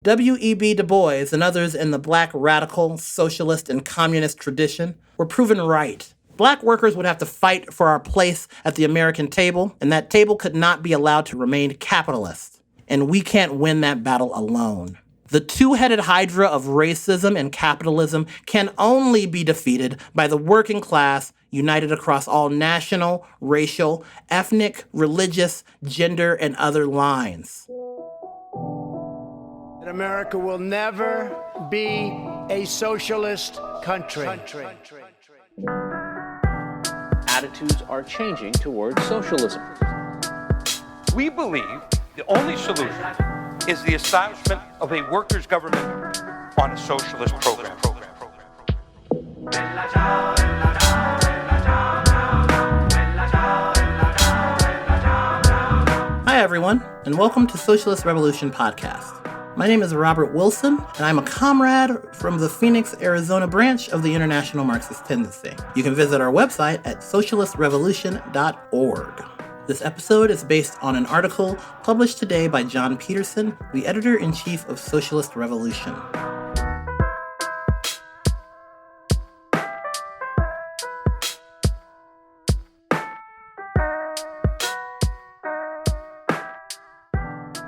W.E.B. Du Bois and others in the black radical, socialist, and communist tradition were proven right. Black workers would have to fight for our place at the American table, and that table could not be allowed to remain capitalist. And we can't win that battle alone. The two-headed hydra of racism and capitalism can only be defeated by the working class united across all national, racial, ethnic, religious, gender, and other lines. America will never be a socialist country. Attitudes are changing towards socialism. We believe the only solution is the establishment of a workers' government on a socialist program. Hi, everyone, and welcome to Socialist Revolution Podcast. My name is Robert Wilson, and I'm a comrade from the Phoenix, Arizona branch of the International Marxist Tendency. You can visit our website at socialistrevolution.org. This episode is based on an article published today by John Peterson, the editor-in-chief of Socialist Revolution.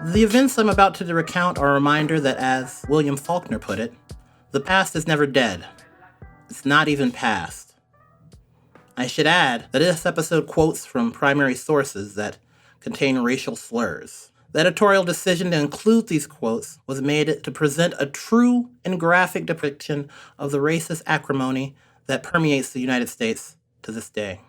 The events I'm about to recount are a reminder that, as William Faulkner put it, the past is never dead. It's not even past. I should add that this episode quotes from primary sources that contain racial slurs. The editorial decision to include these quotes was made to present a true and graphic depiction of the racist acrimony that permeates the United States to this day.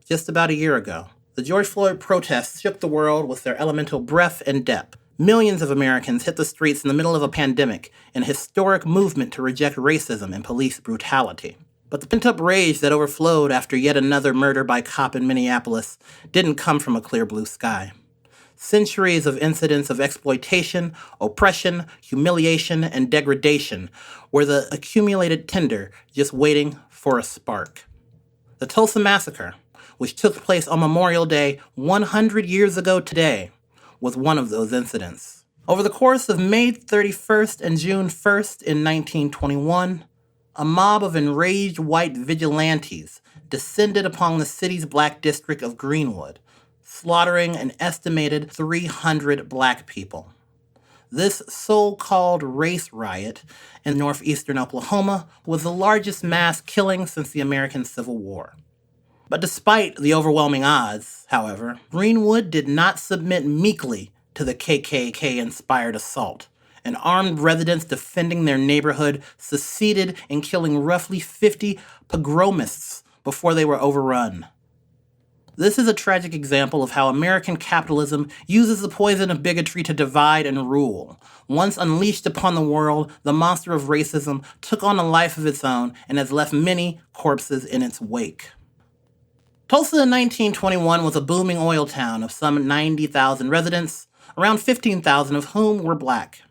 Just about a year ago, the George Floyd protests shook the world with their elemental breadth and depth. Millions of Americans hit the streets in the middle of a pandemic in a historic movement to reject racism and police brutality. But the pent-up rage that overflowed after yet another murder by cop in Minneapolis didn't come from a clear blue sky. Centuries of incidents of exploitation, oppression, humiliation, and degradation were the accumulated tinder just waiting for a spark. The Tulsa Massacre, which took place on Memorial Day 100 years ago today, was one of those incidents. Over the course of May 31st and June 1st in 1921, a mob of enraged white vigilantes descended upon the city's black district of Greenwood, slaughtering an estimated 300 black people. This so-called race riot in northeastern Oklahoma was the largest mass killing since the American Civil War. But despite the overwhelming odds, however, Greenwood did not submit meekly to the KKK-inspired assault, and armed residents defending their neighborhood succeeded in killing roughly 50 pogromists before they were overrun. This is a tragic example of how American capitalism uses the poison of bigotry to divide and rule. Once unleashed upon the world, the monster of racism took on a life of its own and has left many corpses in its wake. Tulsa in 1921 was a booming oil town of some 90,000 residents, around 15,000 of whom were black.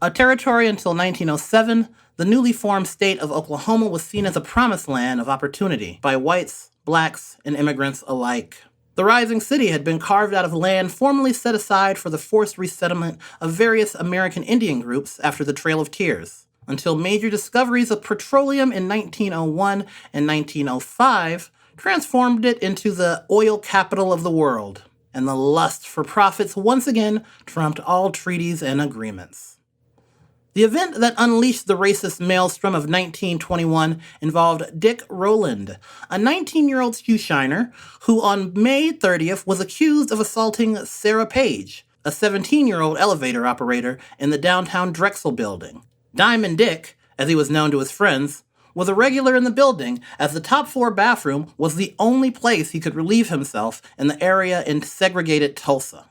A territory until 1907, the newly formed state of Oklahoma was seen as a promised land of opportunity by whites, blacks, and immigrants alike. The rising city had been carved out of land formerly set aside for the forced resettlement of various American Indian groups after the Trail of Tears, until major discoveries of petroleum in 1901 and 1905 transformed it into the oil capital of the world, and the lust for profits once again trumped all treaties and agreements. The event that unleashed the racist maelstrom of 1921 involved Dick Rowland, a 19-year-old shoeshiner who on May 30th was accused of assaulting Sarah Page, a 17-year-old elevator operator in the downtown Drexel building. Diamond Dick, as he was known to his friends, was a regular in the building, as the top-floor bathroom was the only place he could relieve himself in the area in segregated Tulsa.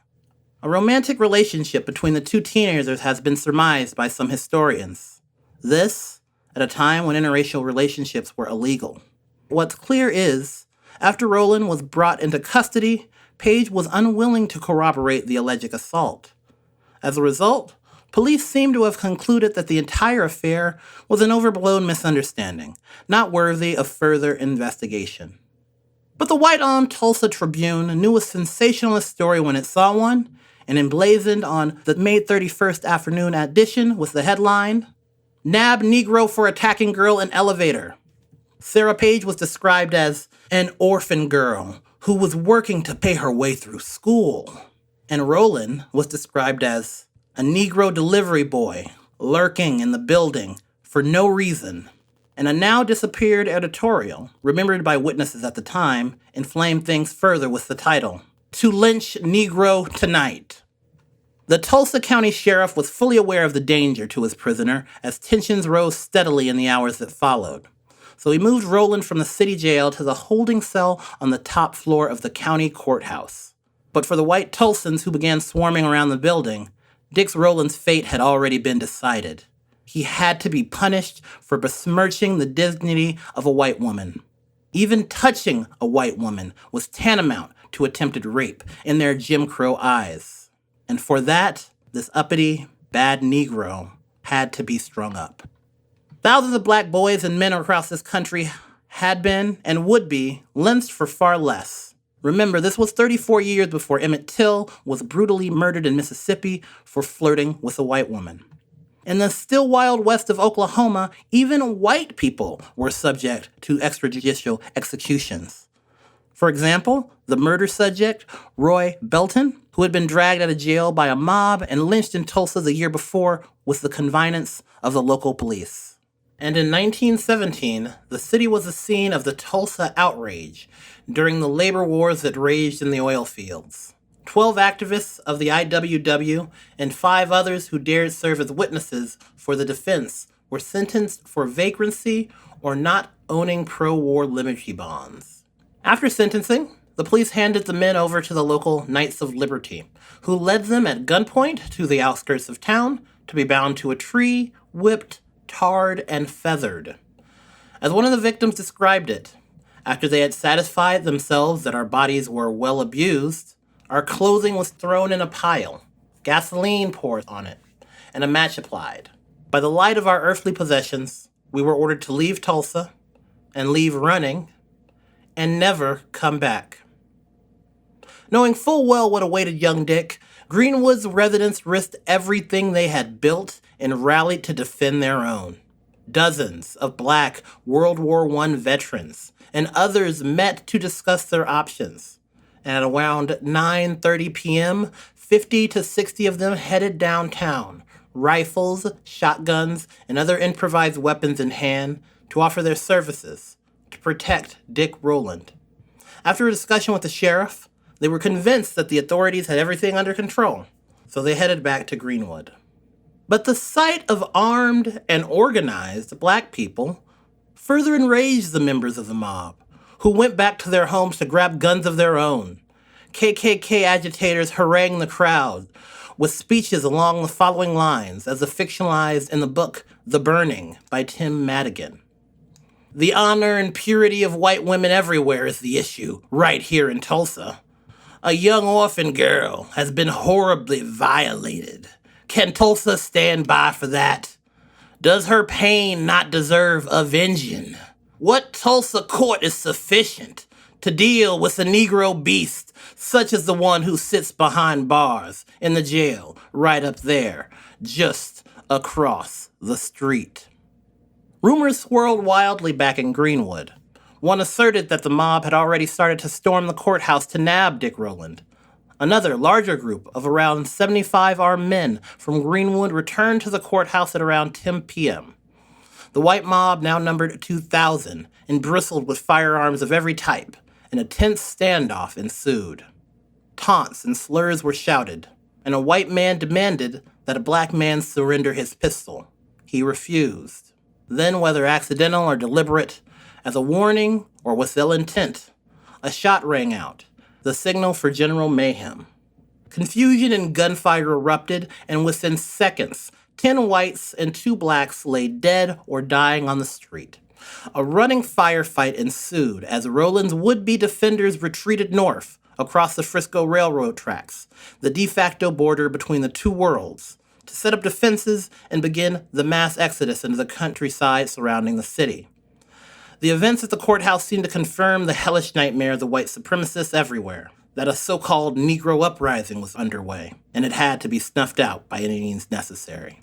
A romantic relationship between the two teenagers has been surmised by some historians. This, at a time when interracial relationships were illegal. What's clear is, after Rowland was brought into custody, Page was unwilling to corroborate the alleged assault. As a result, police seem to have concluded that the entire affair was an overblown misunderstanding, not worthy of further investigation. But the white-armed Tulsa Tribune knew a sensationalist story when it saw one, And emblazoned on the May 31st afternoon edition was the headline, "Nab Negro for attacking girl in elevator." Sarah Page was described as an orphan girl who was working to pay her way through school. And Roland was described as a Negro delivery boy lurking in the building for no reason. And a now disappeared editorial, remembered by witnesses at the time, inflamed things further with the title, "To Lynch Negro Tonight." The Tulsa County Sheriff was fully aware of the danger to his prisoner as tensions rose steadily in the hours that followed. So he moved Roland from the city jail to the holding cell on the top floor of the county courthouse. But for the white Tulsans who began swarming around the building, Dix Roland's fate had already been decided. He had to be punished for besmirching the dignity of a white woman. Even touching a white woman was tantamount to attempted rape in their Jim Crow eyes. And for that, this uppity, bad Negro had to be strung up. Thousands of black boys and men across this country had been and would be lynched for far less. Remember, this was 34 years before Emmett Till was brutally murdered in Mississippi for flirting with a white woman. In the still wild west of Oklahoma, even white people were subject to extrajudicial executions. For example, the murder subject, Roy Belton, who had been dragged out of jail by a mob and lynched in Tulsa the year before with the connivance of the local police. And in 1917, the city was the scene of the Tulsa outrage during the labor wars that raged in the oil fields. 12 activists of the IWW and 5 others who dared serve as witnesses for the defense were sentenced for vagrancy or not owning pro-war Liberty bonds. After sentencing, the police handed the men over to the local Knights of Liberty, who led them at gunpoint to the outskirts of town to be bound to a tree, whipped, tarred, and feathered. As one of the victims described it, after they had satisfied themselves that our bodies were well abused, our clothing was thrown in a pile, gasoline poured on it, and a match applied. By the light of our earthly possessions, we were ordered to leave Tulsa and leave running and never come back. Knowing full well what awaited young Dick, Greenwood's residents risked everything they had built and rallied to defend their own. Dozens of black World War I veterans and others met to discuss their options. And at around 9:30 p.m., 50 to 60 of them headed downtown, rifles, shotguns, and other improvised weapons in hand, to offer their services to protect Dick Roland. After a discussion with the sheriff, they were convinced that the authorities had everything under control, so they headed back to Greenwood. But the sight of armed and organized black people further enraged the members of the mob, who went back to their homes to grab guns of their own. KKK agitators harangued the crowd with speeches along the following lines, as fictionalized in the book The Burning by Tim Madigan. "The honor and purity of white women everywhere is the issue, right here in Tulsa. A young orphan girl has been horribly violated. Can Tulsa stand by for that? Does her pain not deserve avenging? What Tulsa court is sufficient to deal with a Negro beast such as the one who sits behind bars in the jail right up there, just across the street?" Rumors swirled wildly back in Greenwood. One asserted that the mob had already started to storm the courthouse to nab Dick Roland. Another, larger group of around 75 armed men from Greenwood returned to the courthouse at around 10 p.m. The white mob now numbered 2,000 and bristled with firearms of every type, and a tense standoff ensued. Taunts and slurs were shouted, and a white man demanded that a black man surrender his pistol. He refused. Then, whether accidental or deliberate, as a warning or with ill intent, a shot rang out, the signal for general mayhem. Confusion and gunfire erupted, and within seconds, 10 whites and 2 blacks lay dead or dying on the street. A running firefight ensued as Roland's would-be defenders retreated north across the Frisco Railroad tracks, the de facto border between the two worlds, to set up defenses and begin the mass exodus into the countryside surrounding the city. The events at the courthouse seemed to confirm the hellish nightmare of the white supremacists everywhere. that a so-called Negro uprising was underway, and it had to be snuffed out by any means necessary.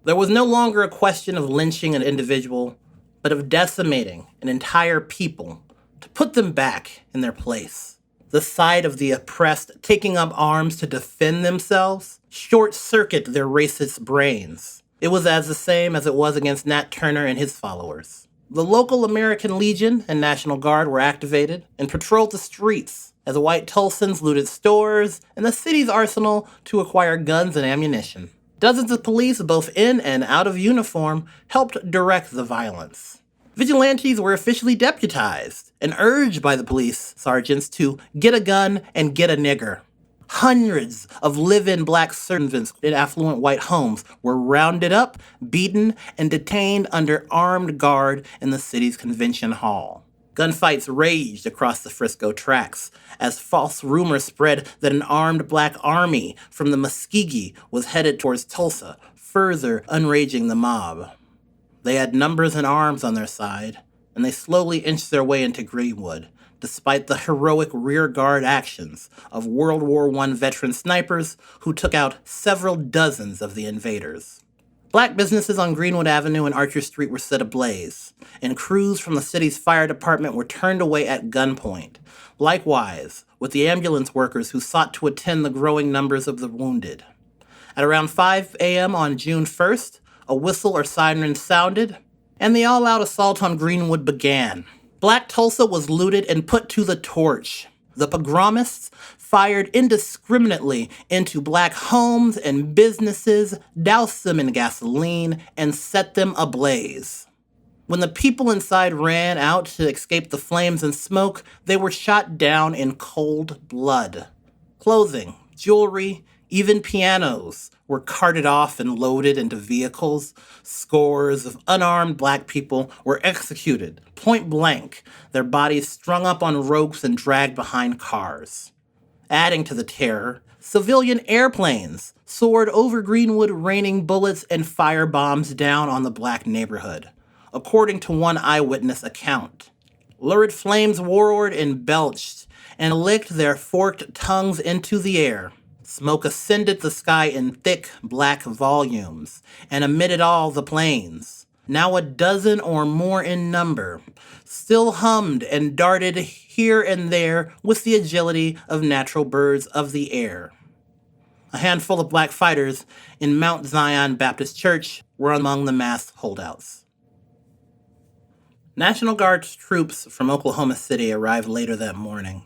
There was no longer a question of lynching an individual, but of decimating an entire people to put them back in their place. The sight of the oppressed taking up arms to defend themselves short-circuited their racist brains. It was as the same as it was against Nat Turner and his followers. The local American Legion and National Guard were activated and patrolled the streets as white Tulsans looted stores and the city's arsenal to acquire guns and ammunition. Dozens of police, both in and out of uniform, helped direct the violence. Vigilantes were officially deputized and urged by the police sergeants to get a gun and get a nigger. Hundreds of live-in black servants in affluent white homes were rounded up, beaten, and detained under armed guard in the city's convention hall. Gunfights raged across the Frisco tracks as false rumors spread that an armed black army from the Muskegee was headed towards Tulsa, further enraging the mob. They had numbers and arms on their side, and they slowly inched their way into Greenwood, despite the heroic rearguard actions of World War I veteran snipers who took out several dozens of the invaders. Black businesses on Greenwood Avenue and Archer Street were set ablaze, and crews from the city's fire department were turned away at gunpoint. Likewise, with the ambulance workers who sought to attend the growing numbers of the wounded. At around 5 a.m. on June 1st, a whistle or siren sounded, and the all-out assault on Greenwood began. Black Tulsa was looted and put to the torch. The pogromists fired indiscriminately into black homes and businesses, doused them in gasoline, and set them ablaze. When the people inside ran out to escape the flames and smoke, they were shot down in cold blood. Clothing, jewelry, even pianos were carted off and loaded into vehicles. Scores of unarmed black people were executed, point blank, their bodies strung up on ropes and dragged behind cars. Adding to the terror, civilian airplanes soared over Greenwood, raining bullets and fire bombs down on the black neighborhood, according to one eyewitness account. Lurid flames roared and belched and licked their forked tongues into the air. Smoke ascended the sky in thick black volumes, and amid it all the planes, now a dozen or more in number, still hummed and darted here and there with the agility of natural birds of the air. A handful of black fighters in Mount Zion Baptist Church were among the massed holdouts. National Guard troops from Oklahoma City arrived later that morning.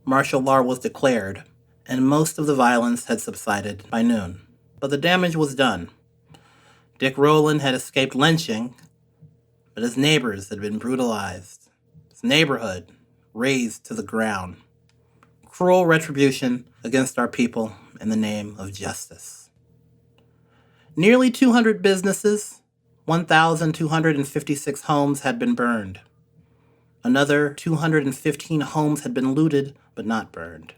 Martial law was declared, and most of the violence had subsided by noon. But the damage was done. Dick Rowland had escaped lynching, but his neighbors had been brutalized. His neighborhood razed to the ground. Cruel retribution against our people in the name of justice. Nearly 200 businesses, 1,256 homes had been burned. Another 215 homes had been looted but not burned.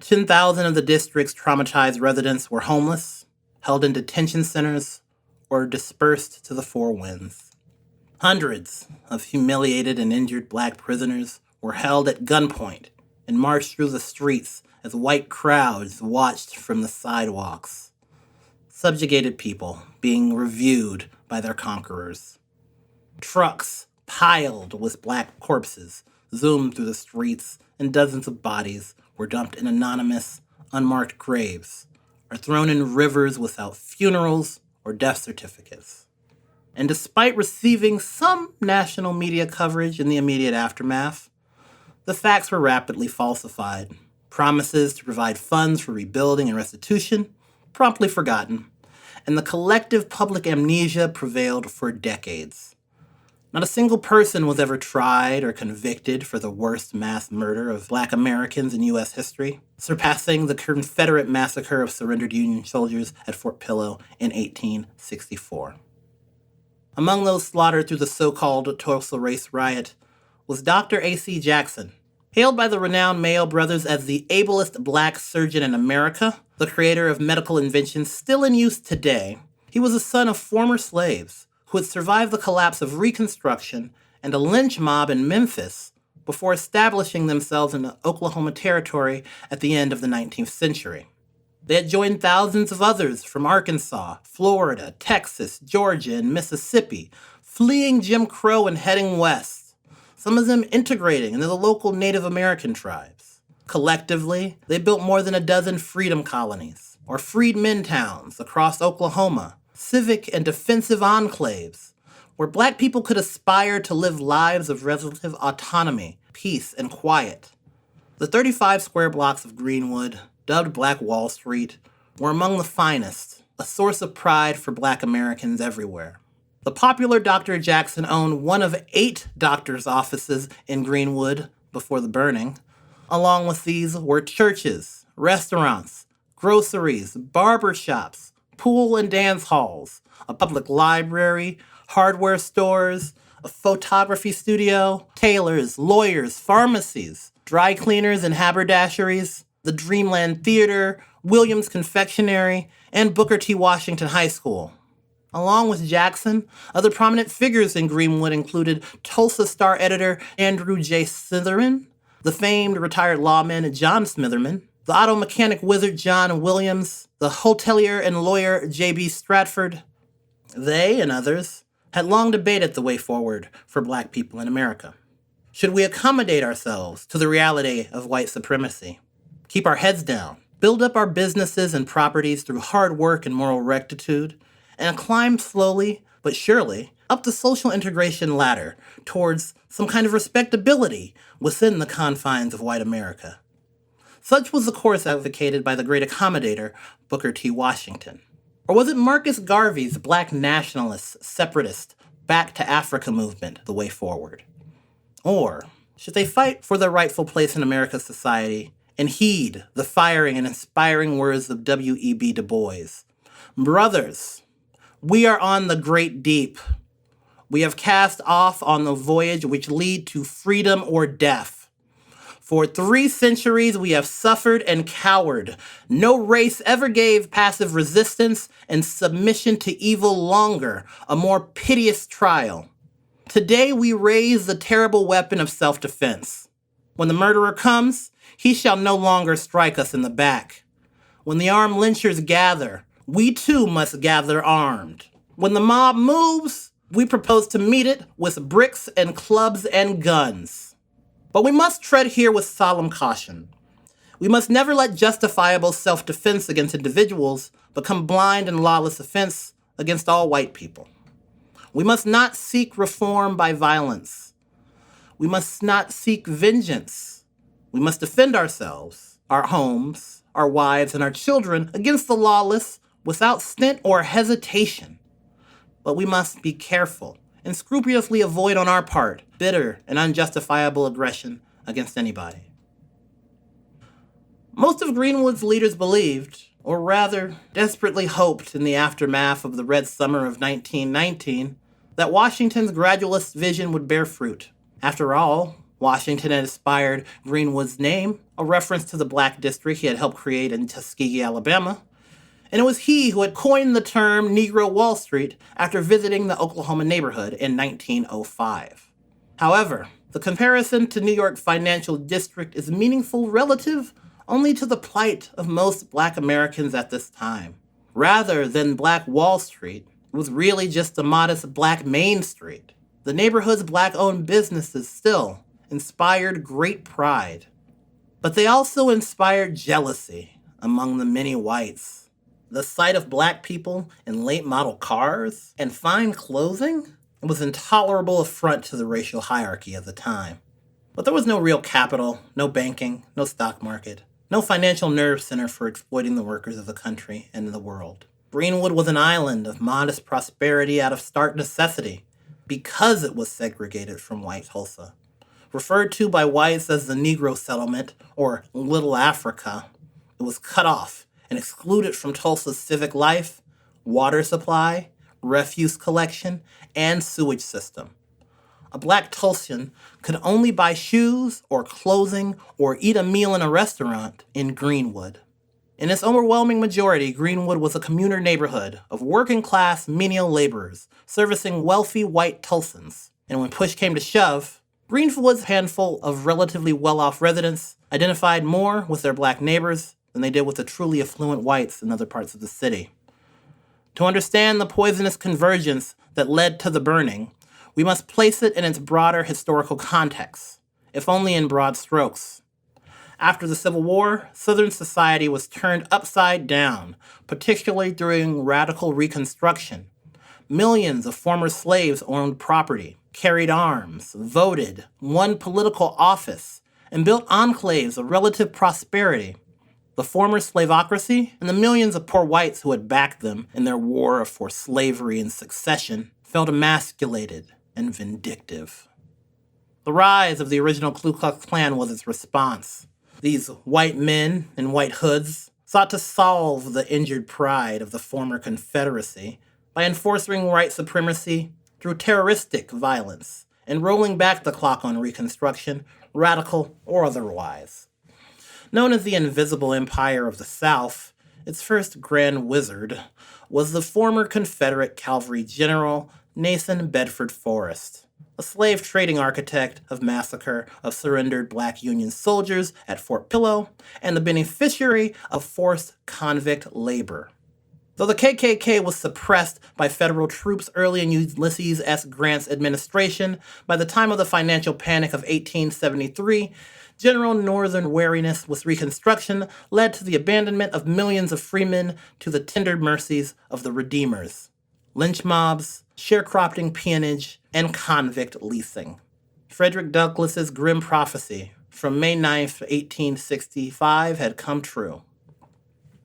10,000 of the district's traumatized residents were homeless, held in detention centers, or dispersed to the four winds. Hundreds of humiliated and injured black prisoners were held at gunpoint and marched through the streets as white crowds watched from the sidewalks. Subjugated people being reviewed by their conquerors. Trucks piled with black corpses zoomed through the streets, and dozens of bodies were dumped in anonymous, unmarked graves, or thrown in rivers without funerals or death certificates. And despite receiving some national media coverage in the immediate aftermath, the facts were rapidly falsified. Promises to provide funds for rebuilding and restitution promptly forgotten, and the collective public amnesia prevailed for decades. Not a single person was ever tried or convicted for the worst mass murder of black Americans in U.S. history, surpassing the Confederate massacre of surrendered Union soldiers at Fort Pillow in 1864. Among those slaughtered through the so-called Tulsa race riot was Dr. A.C. Jackson, hailed by the renowned Mayo brothers as the ablest black surgeon in America, the creator of medical inventions still in use today. He was the son of former slaves who had survived the collapse of Reconstruction and a lynch mob in Memphis before establishing themselves in the Oklahoma Territory at the end of the 19th century. They had joined thousands of others from Arkansas, Florida, Texas, Georgia, and Mississippi, fleeing Jim Crow and heading west, some of them integrating into the local Native American tribes. Collectively, they built more than a dozen freedom colonies, or freedmen towns, across Oklahoma, civic and defensive enclaves, where black people could aspire to live lives of relative autonomy, peace, and quiet. The 35 square blocks of Greenwood, dubbed Black Wall Street, were among the finest, a source of pride for black Americans everywhere. The popular Dr. Jackson owned one of 8 doctors' offices in Greenwood before the burning. Along with these were churches, restaurants, groceries, barber shops, pool and dance halls, a public library, hardware stores, a photography studio, tailors, lawyers, pharmacies, dry cleaners and haberdasheries, the Dreamland Theater, Williams Confectionery, and Booker T. Washington High School. Along with Jackson, other prominent figures in Greenwood included Tulsa Star editor Andrew J. Smitherman, the famed retired lawman John Smitherman, the auto mechanic wizard John Williams, the hotelier and lawyer J.B. Stratford. They and others had long debated the way forward for black people in America. Should we accommodate ourselves to the reality of white supremacy, keep our heads down, build up our businesses and properties through hard work and moral rectitude, and climb slowly but surely up the social integration ladder towards some kind of respectability within the confines of white America? Such was the course advocated by the great accommodator, Booker T. Washington. Or was it Marcus Garvey's black nationalist, separatist, Back to Africa movement the way forward? Or should they fight for their rightful place in America's society and heed the fiery and inspiring words of W.E.B. Du Bois? Brothers, we are on the great deep. We have cast off on the voyage which lead to freedom or death. For 3 centuries we have suffered and cowered. No race ever gave passive resistance and submission to evil longer, a more piteous trial. Today we raise the terrible weapon of self-defense. When the murderer comes, he shall no longer strike us in the back. When the armed lynchers gather, we too must gather armed. When the mob moves, we propose to meet it with bricks and clubs and guns. But we must tread here with solemn caution. We must never let justifiable self-defense against individuals become blind and lawless offense against all white people. We must not seek reform by violence. We must not seek vengeance. We must defend ourselves, our homes, our wives, and our children against the lawless without stint or hesitation. But we must be careful and scrupulously avoid on our part bitter and unjustifiable aggression against anybody. Most of Greenwood's leaders believed, or rather desperately hoped in the aftermath of the Red Summer of 1919, that Washington's gradualist vision would bear fruit. After all, Washington had inspired Greenwood's name, a reference to the black district he had helped create in Tuskegee, Alabama, and it was he who had coined the term Negro Wall Street after visiting the Oklahoma neighborhood in 1905. However, the comparison to New York financial district is meaningful relative only to the plight of most black Americans at this time. Rather than Black Wall Street, it was really just a modest Black Main Street. The neighborhood's Black-owned businesses still inspired great pride, but they also inspired jealousy among the many whites. The sight of black people in late model cars and fine clothing was an intolerable affront to the racial hierarchy of the time. But there was no real capital, no banking, no stock market, no financial nerve center for exploiting the workers of the country and the world. Greenwood was an island of modest prosperity out of stark necessity because it was segregated from white Tulsa. Referred to by whites as the Negro Settlement, or Little Africa, it was cut off and excluded from Tulsa's civic life, water supply, refuse collection, and sewage system. A black Tulsan could only buy shoes or clothing or eat a meal in a restaurant in Greenwood. In its overwhelming majority, Greenwood was a commuter neighborhood of working-class menial laborers servicing wealthy white Tulsans. And when push came to shove, Greenwood's handful of relatively well-off residents identified more with their black neighbors than they did with the truly affluent whites in other parts of the city. To understand the poisonous convergence that led to the burning, we must place it in its broader historical context, if only in broad strokes. After the Civil War, Southern society was turned upside down, particularly during radical Reconstruction. Millions of former slaves owned property, carried arms, voted, won political office, and built enclaves of relative prosperity. The former slavocracy and the millions of poor whites who had backed them in their war for slavery and succession felt emasculated and vindictive. The rise of the original Ku Klux Klan was its response. These white men in white hoods sought to solve the injured pride of the former Confederacy by enforcing white supremacy through terroristic violence and rolling back the clock on Reconstruction, radical or otherwise. Known as the Invisible Empire of the South, its first grand wizard was the former Confederate cavalry general Nathan Bedford Forrest, a slave trading architect of massacre of surrendered black Union soldiers at Fort Pillow and the beneficiary of forced convict labor. Though the KKK was suppressed by federal troops early in Ulysses S. Grant's administration, by the time of the financial panic of 1873, general Northern wariness with Reconstruction led to the abandonment of millions of freemen to the tender mercies of the Redeemers, lynch mobs, sharecropping peonage, and convict leasing. Frederick Douglass's grim prophecy from May 9th, 1865 had come true.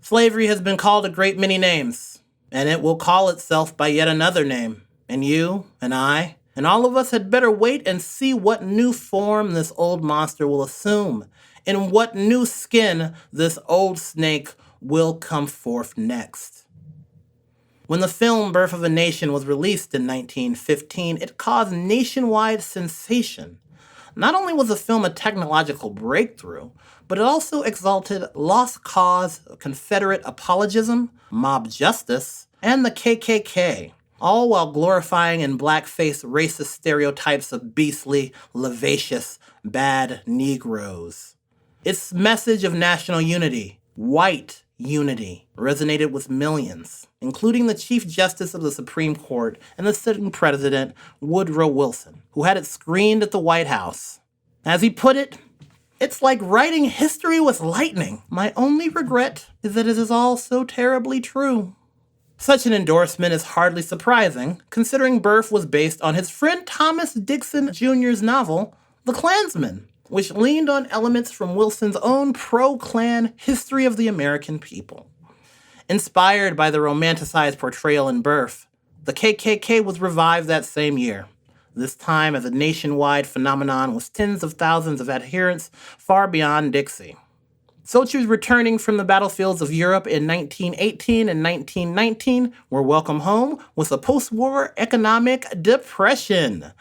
Slavery has been called a great many names, and it will call itself by yet another name. And you, and I, and all of us had better wait and see what new form this old monster will assume, and what new skin this old snake will come forth next. When the film Birth of a Nation was released in 1915, it caused nationwide sensation. Not only was the film a technological breakthrough, but it also exalted lost cause, Confederate apologism, mob justice, and the KKK, all while glorifying in blackface racist stereotypes of beastly, lavacious, bad Negroes. Its message of national unity, white unity, resonated with millions, including the Chief Justice of the Supreme Court and the sitting President, Woodrow Wilson, who had it screened at the White House. As he put it, "It's like writing history with lightning. My only regret is that it is all so terribly true." Such an endorsement is hardly surprising, considering Birth was based on his friend Thomas Dixon Jr.'s novel, The Klansman, which leaned on elements from Wilson's own pro-Klan history of the American people. Inspired by the romanticized portrayal in Birth, the KKK was revived that same year, this time as a nationwide phenomenon with tens of thousands of adherents far beyond Dixie. Soldiers returning from the battlefields of Europe in 1918 and 1919 were welcome home with a post-war economic depression.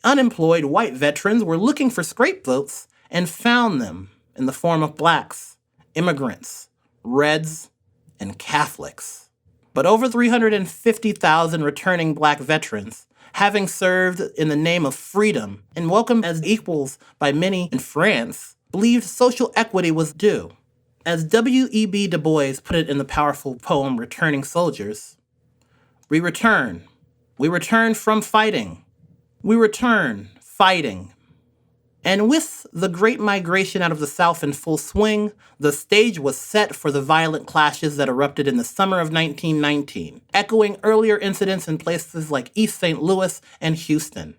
Unemployed white veterans were looking for scapegoats and found them in the form of blacks, immigrants, Reds, and Catholics. But over 350,000 returning black veterans, having served in the name of freedom and welcomed as equals by many in France, believed social equity was due. As W.E.B. Du Bois put it in the powerful poem Returning Soldiers, we return from fighting. We return fighting. And with the Great Migration out of the South in full swing, the stage was set for the violent clashes that erupted in the summer of 1919, echoing earlier incidents in places like East St. Louis and Houston.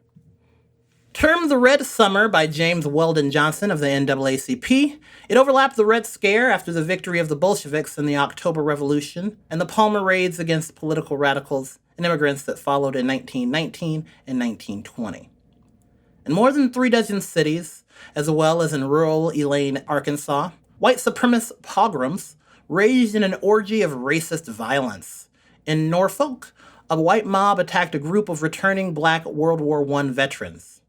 Termed the Red Summer by James Weldon Johnson of the NAACP, it overlapped the Red Scare after the victory of the Bolsheviks in the October Revolution and the Palmer raids against political radicals and immigrants that followed in 1919 and 1920. In more than 36 cities, as well as in rural Elaine, Arkansas, white supremacist pogroms raged in an orgy of racist violence. In Norfolk, a white mob attacked a group of returning black World War I veterans.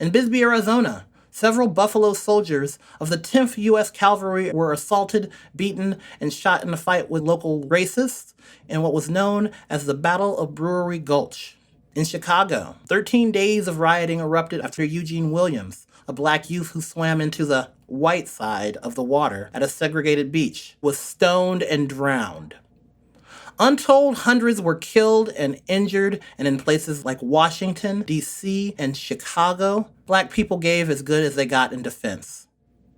In Bisbee, Arizona, several Buffalo soldiers of the 10th U.S. Cavalry were assaulted, beaten, and shot in a fight with local racists in what was known as the Battle of Brewery Gulch. In Chicago, 13 days of rioting erupted after Eugene Williams, a black youth who swam into the white side of the water at a segregated beach, was stoned and drowned. Untold hundreds were killed and injured, and in places like Washington, D.C., and Chicago, black people gave as good as they got in defense.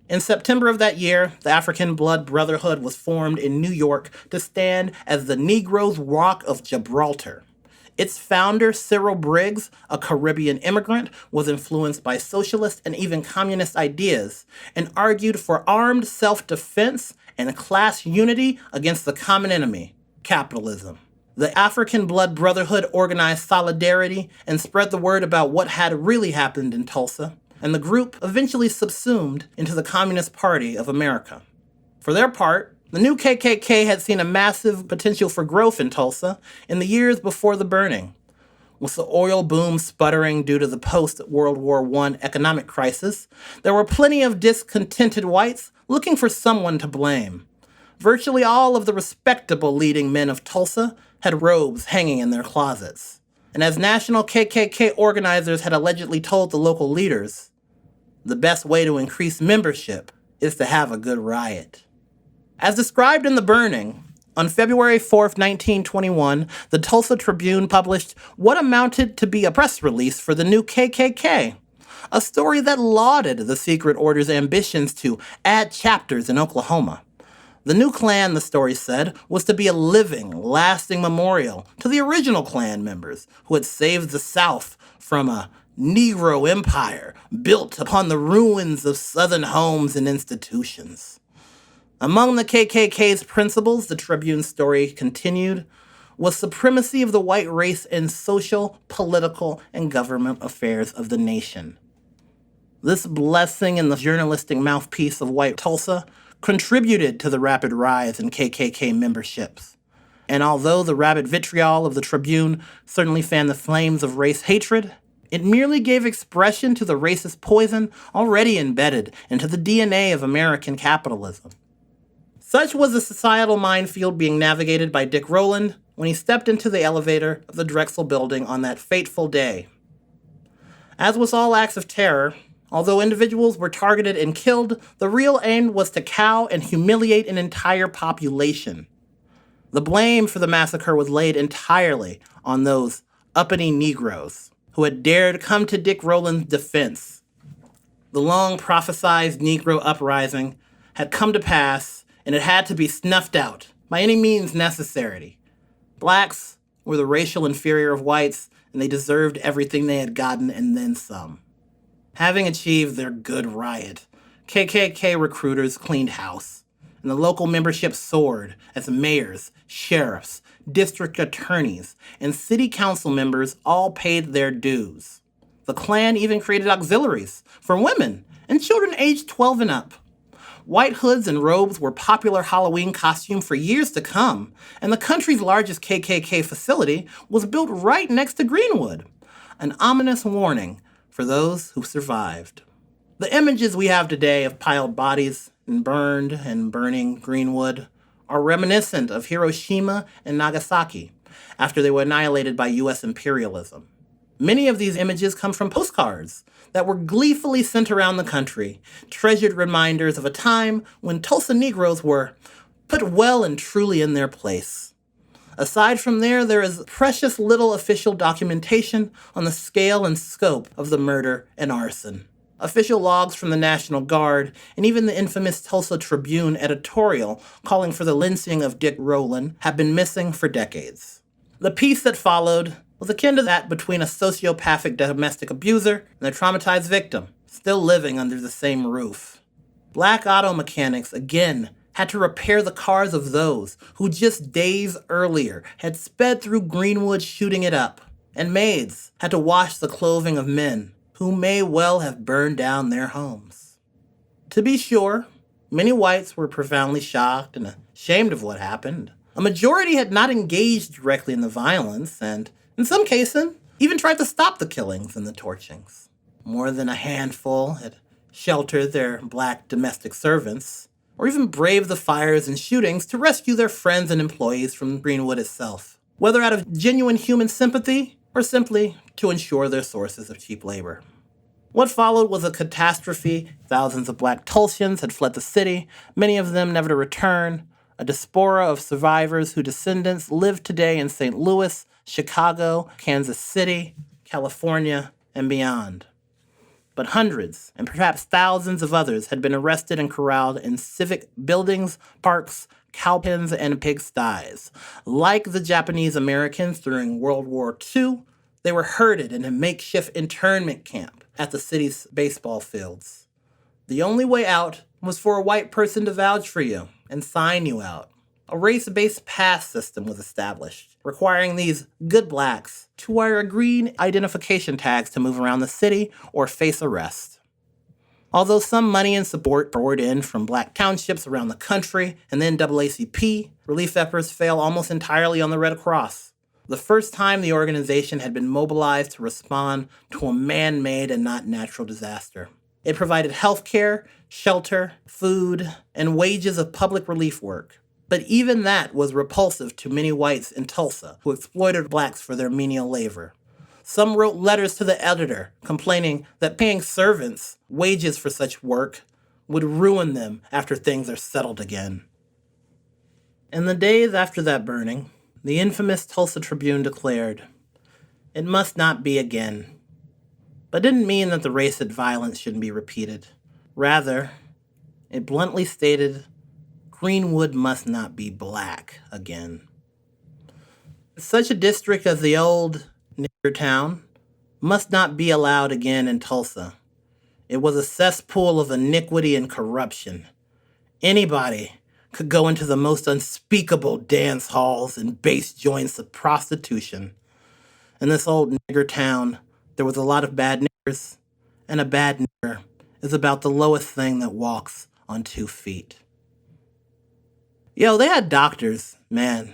In September of that year, the African Blood Brotherhood was formed in New York to stand as the Negroes' Rock of Gibraltar. Its founder, Cyril Briggs, a Caribbean immigrant, was influenced by socialist and even communist ideas and argued for armed self-defense and class unity against the common enemy, capitalism. The African Blood Brotherhood organized solidarity and spread the word about what had really happened in Tulsa, and the group eventually subsumed into the Communist Party of America. For their part, the new KKK had seen a massive potential for growth in Tulsa in the years before the burning. With the oil boom sputtering due to the post-World War I economic crisis, there were plenty of discontented whites looking for someone to blame. Virtually all of the respectable leading men of Tulsa had robes hanging in their closets. And as national KKK organizers had allegedly told the local leaders, the best way to increase membership is to have a good riot. As described in The Burning, on February 4th, 1921, the Tulsa Tribune published what amounted to be a press release for the new KKK, a story that lauded the secret order's ambitions to add chapters in Oklahoma. The new Klan, the story said, was to be a living, lasting memorial to the original Klan members who had saved the South from a Negro empire built upon the ruins of Southern homes and institutions. Among the KKK's principles, the Tribune's story continued, was supremacy of the white race in social, political, and government affairs of the nation. This blessing in the journalistic mouthpiece of white Tulsa contributed to the rapid rise in KKK memberships. And although the rabid vitriol of the Tribune certainly fanned the flames of race hatred, it merely gave expression to the racist poison already embedded into the DNA of American capitalism. Such was the societal minefield being navigated by Dick Rowland when he stepped into the elevator of the Drexel building on that fateful day. As with all acts of terror, although individuals were targeted and killed, the real aim was to cow and humiliate an entire population. The blame for the massacre was laid entirely on those uppity Negroes who had dared come to Dick Rowland's defense. The long prophesied Negro uprising had come to pass, and it had to be snuffed out by any means necessary. Blacks were the racial inferior of whites, and they deserved everything they had gotten and then some. Having achieved their good riot, KKK recruiters cleaned house, and the local membership soared as mayors, sheriffs, district attorneys, and city council members all paid their dues. The Klan even created auxiliaries for women and children aged 12 and up. White hoods and robes were popular Halloween costume for years to come, and the country's largest KKK facility was built right next to Greenwood, an ominous warning for those who survived. The images we have today of piled bodies and burned and burning Greenwood are reminiscent of Hiroshima and Nagasaki after they were annihilated by U.S. imperialism. Many of these images come from postcards that were gleefully sent around the country, treasured reminders of a time when Tulsa Negroes were put well and truly in their place. Aside from there is precious little official documentation on the scale and scope of the murder and arson. Official logs from the National Guard, and even the infamous Tulsa Tribune editorial calling for the lynching of Dick Rowland have been missing for decades. The piece that followed was akin to that between a sociopathic domestic abuser and a traumatized victim, still living under the same roof. Black auto mechanics, again, had to repair the cars of those who just days earlier had sped through Greenwood shooting it up, and maids had to wash the clothing of men who may well have burned down their homes. To be sure, many whites were profoundly shocked and ashamed of what happened. A majority had not engaged directly in the violence, and in some cases, even tried to stop the killings and the torchings. More than a handful had sheltered their black domestic servants, or even braved the fires and shootings to rescue their friends and employees from Greenwood itself. Whether out of genuine human sympathy or simply to ensure their sources of cheap labor. What followed was a catastrophe. Thousands of black Tulsians had fled the city, many of them never to return, a diaspora of survivors whose descendants live today in St. Louis, Chicago, Kansas City, California, and beyond. But hundreds, and perhaps thousands of others had been arrested and corralled in civic buildings, parks, cow pens, and pigsties. Like the Japanese Americans during World War II, they were herded in a makeshift internment camp at the city's baseball fields. The only way out was for a white person to vouch for you and sign you out. A race-based pass system was established, requiring these good blacks to wear green identification tags to move around the city or face arrest. Although some money and support poured in from black townships around the country and the NAACP, relief efforts fell almost entirely on the Red Cross. The first time the organization had been mobilized to respond to a man-made and not natural disaster. It provided health care, shelter, food, and wages of public relief work. But even that was repulsive to many whites in Tulsa who exploited blacks for their menial labor. Some wrote letters to the editor complaining that paying servants wages for such work would ruin them after things are settled again. In the days after that burning, the infamous Tulsa Tribune declared, "It must not be again," but didn't mean that the racist violence shouldn't be repeated. Rather, it bluntly stated, Greenwood must not be black again. Such a district as the old nigger town must not be allowed again in Tulsa. It was a cesspool of iniquity and corruption. Anybody could go into the most unspeakable dance halls and base joints of prostitution. In this old nigger town, there was a lot of bad niggers, and a bad nigger is about the lowest thing that walks on 2 feet. They had doctors, man.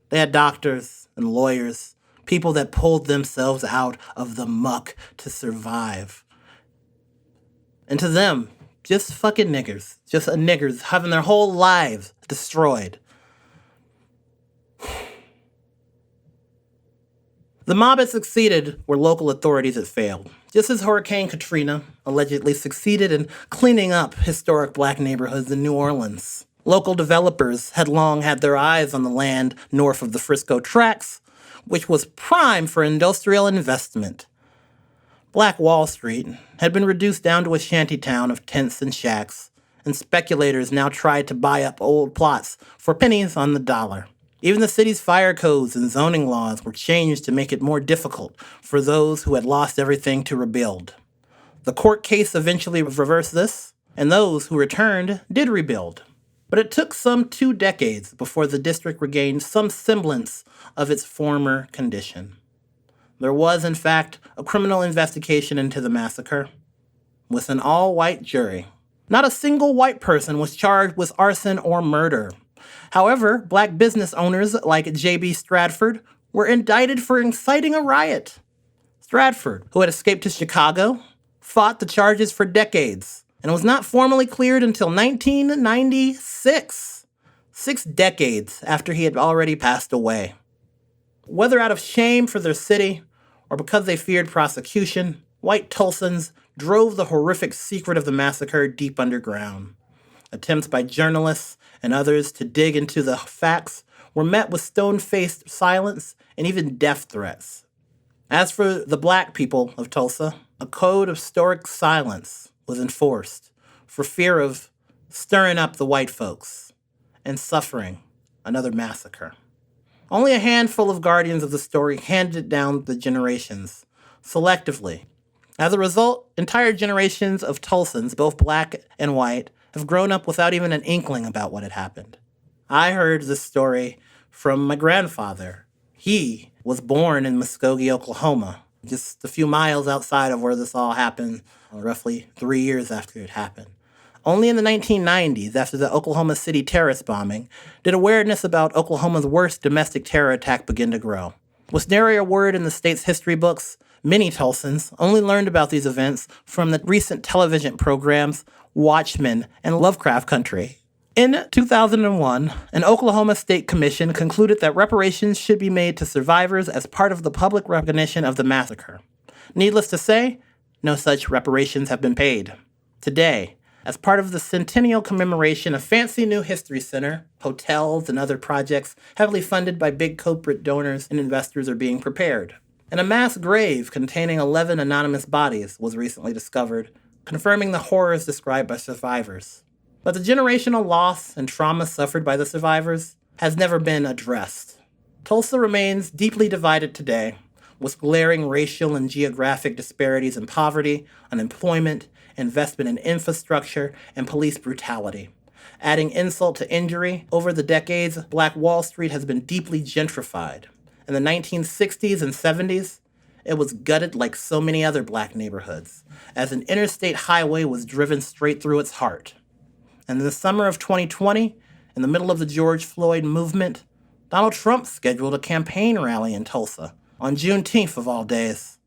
They had doctors and lawyers, people that pulled themselves out of the muck to survive. And to them, just fucking niggers, just niggers having their whole lives destroyed. The mob had succeeded where local authorities had failed, just as Hurricane Katrina allegedly succeeded in cleaning up historic black neighborhoods in New Orleans. Local developers had long had their eyes on the land north of the Frisco Tracks, which was prime for industrial investment. Black Wall Street had been reduced down to a shantytown of tents and shacks, and speculators now tried to buy up old plots for pennies on the dollar. Even the city's fire codes and zoning laws were changed to make it more difficult for those who had lost everything to rebuild. The court case eventually reversed this, and those who returned did rebuild. But it took some 2 decades before the district regained some semblance of its former condition. There was, in fact, a criminal investigation into the massacre, with an all-white jury. Not a single white person was charged with arson or murder. However, black business owners like J.B. Stratford were indicted for inciting a riot. Stratford, who had escaped to Chicago, fought the charges for decades and was not formally cleared until 1996, 6 decades after he had already passed away. Whether out of shame for their city or because they feared prosecution, white Tulsans drove the horrific secret of the massacre deep underground. Attempts by journalists and others to dig into the facts were met with stone-faced silence and even death threats. As for the black people of Tulsa, a code of stoic silence was enforced for fear of stirring up the white folks and suffering another massacre. Only a handful of guardians of the story handed it down the generations, selectively. As a result, entire generations of Tulsans, both black and white, have grown up without even an inkling about what had happened. I heard this story from my grandfather. He was born in Muskogee, Oklahoma, just a few miles outside of where this all happened, roughly 3 years after it happened. Only in the 1990s, after the Oklahoma City terrorist bombing, did awareness about Oklahoma's worst domestic terror attack begin to grow. With nary a word in the state's history books, many Tulsans only learned about these events from the recent television programs Watchmen and Lovecraft Country. In 2001, an Oklahoma State Commission concluded that reparations should be made to survivors as part of the public recognition of the massacre. Needless to say, no such reparations have been paid. Today, as part of the centennial commemoration, a fancy new history center, hotels, and other projects heavily funded by big corporate donors and investors are being prepared. And a mass grave containing 11 anonymous bodies was recently discovered, confirming the horrors described by survivors. But the generational loss and trauma suffered by the survivors has never been addressed. Tulsa remains deeply divided today, with glaring racial and geographic disparities in poverty, unemployment, investment in infrastructure, and police brutality. Adding insult to injury, over the decades, Black Wall Street has been deeply gentrified. In the 1960s and 70s, it was gutted like so many other black neighborhoods, as an interstate highway was driven straight through its heart. And in the summer of 2020, in the middle of the George Floyd movement, Donald Trump scheduled a campaign rally in Tulsa on Juneteenth of all days.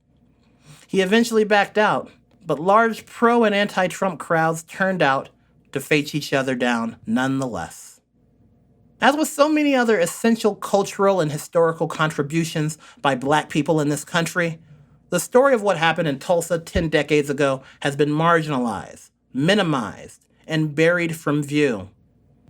He eventually backed out, but large pro- and anti-Trump crowds turned out to face each other down nonetheless. As with so many other essential cultural and historical contributions by black people in this country, the story of what happened in Tulsa 10 decades ago has been marginalized, minimized, and buried from view.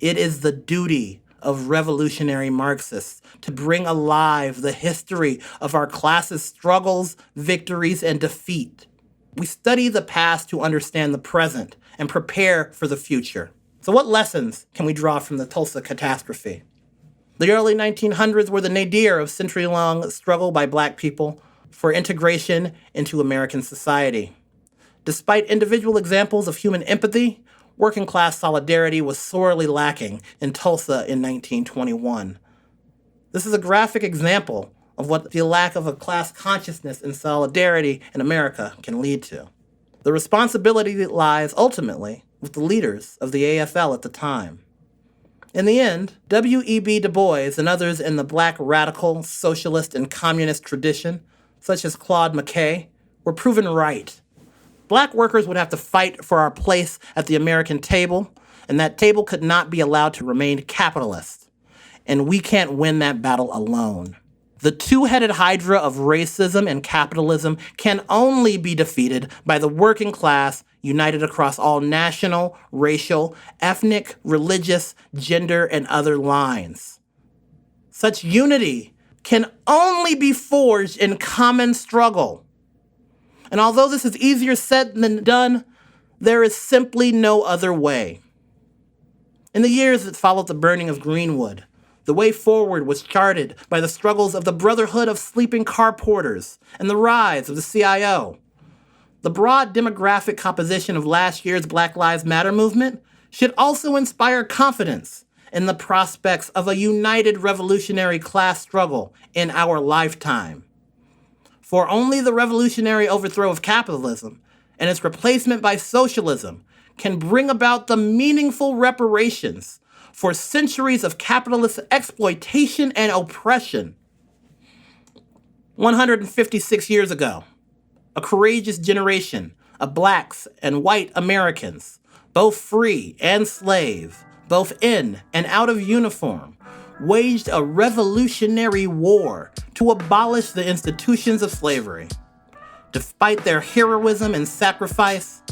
It is the duty of revolutionary Marxists to bring alive the history of our class's struggles, victories, and defeat. We study the past to understand the present and prepare for the future. So what lessons can we draw from the Tulsa catastrophe? The early 1900s were the nadir of century-long struggle by black people for integration into American society. Despite individual examples of human empathy, working-class solidarity was sorely lacking in Tulsa in 1921. This is a graphic example of what the lack of a class consciousness and solidarity in America can lead to. The responsibility lies ultimately with the leaders of the AFL at the time. In the end, W.E.B. Du Bois and others in the black radical, socialist, and communist tradition, such as Claude McKay, were proven right. Black workers would have to fight for our place at the American table, and that table could not be allowed to remain capitalist. And we can't win that battle alone. The two-headed hydra of racism and capitalism can only be defeated by the working class united across all national, racial, ethnic, religious, gender, and other lines. Such unity can only be forged in common struggle. And although this is easier said than done, there is simply no other way. In the years that followed the burning of Greenwood, the way forward was charted by the struggles of the Brotherhood of Sleeping Car Porters and the rise of the CIO. The broad demographic composition of last year's Black Lives Matter movement should also inspire confidence in the prospects of a united revolutionary class struggle in our lifetime. For only the revolutionary overthrow of capitalism and its replacement by socialism can bring about the meaningful reparations for centuries of capitalist exploitation and oppression. 156 years ago, a courageous generation of blacks and white Americans, both free and slave, both in and out of uniform, waged a revolutionary war to abolish the institutions of slavery. Despite their heroism and sacrifice,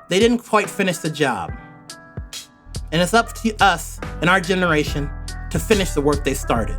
they didn't quite finish the job. And it's up to us and our generation to finish the work they started.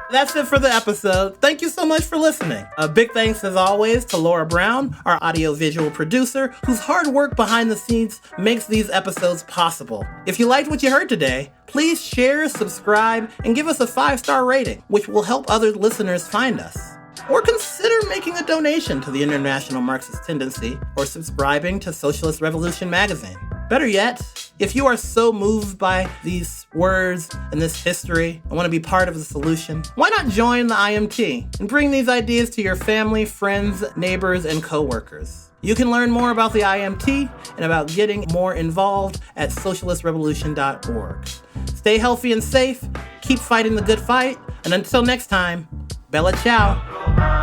That's it for the episode. Thank you so much for listening. A big thanks, as always, to Laura Brown, our audiovisual producer, whose hard work behind the scenes makes these episodes possible. If you liked what you heard today, please share, subscribe, and give us a 5-star rating, which will help other listeners find us. Or consider making a donation to the International Marxist Tendency or subscribing to Socialist Revolution magazine. Better yet, if you are so moved by these words and this history and want to be part of the solution, why not join the IMT and bring these ideas to your family, friends, neighbors, and coworkers? You can learn more about the IMT and about getting more involved at socialistrevolution.org. Stay healthy and safe, keep fighting the good fight, and until next time, Bella ciao.